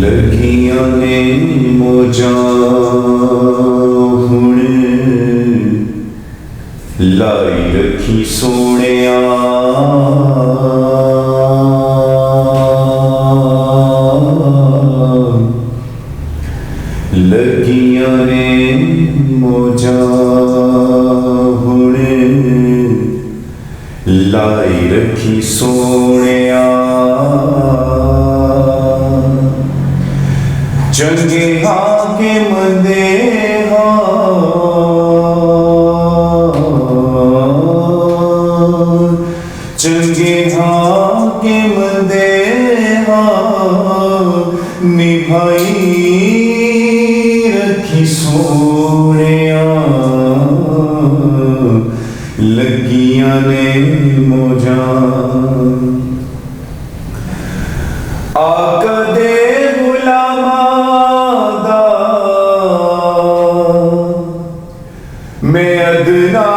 लगियां ने मोजा हुण लाई रखी सोनिया लगियां ने मोजा हुण लाई रखी सोनिया चंगे हाके मंदे चंगे हाके मंदे निभाई रखी सोनिया लगियां ने मोजा आका दे गुलामा मैं अदना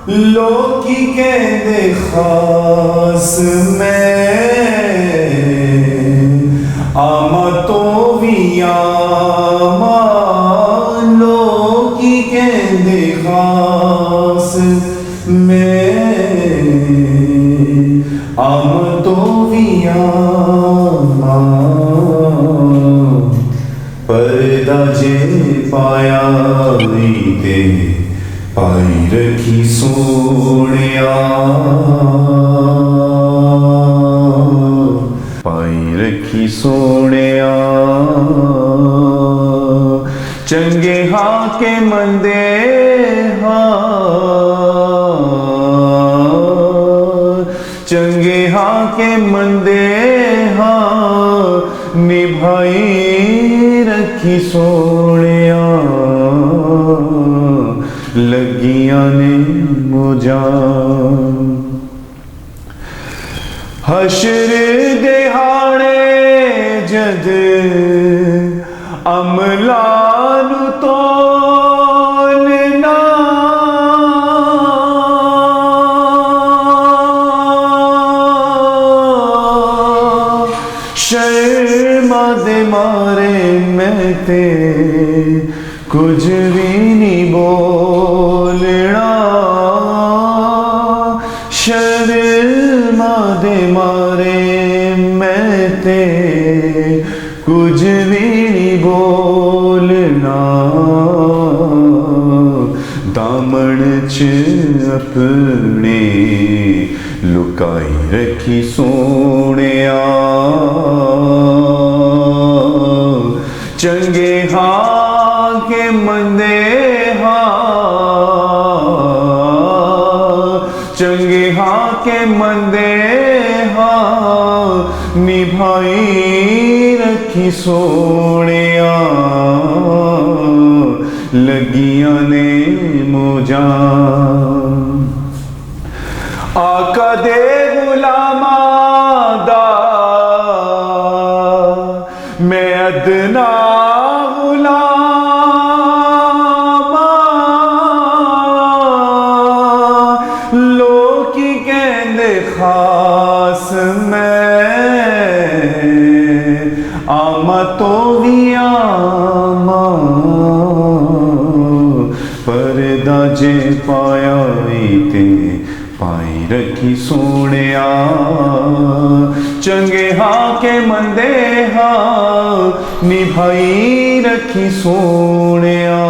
लोकी कहते खास मैं आमा तो भी आमा लोकी कहते खास मैं आमा तो भी आमा पर्दा जे पाया ते पाई रखी सोनिया पाई रखी सोनिया चंगे हाके मंदे चंगे हाके मंदे निभाई रखी सोनिया लगियां ने मोजा हशर दिहाड़े जद अमला नू तोलना शर्मा दे मारे मैं ते कुछ भी नहीं बोलना शर्मा दे मारे मैं ते कुछ भी नहीं बोलना दामन च अपने लुकाई रखी सोनिया चंगे हाके मंदे चंगे हाके मंदे निभाई रखी सोनिया लगियां ने मोजा आका दे गुलामा दा मैं अदना गुलामा लोकी कहंदे खास मैं आमा तो भी आमा पर्दा जे पाया ते पाई रखी सोनिया चंगे हाके मंदे निभाई रखी सोनिया।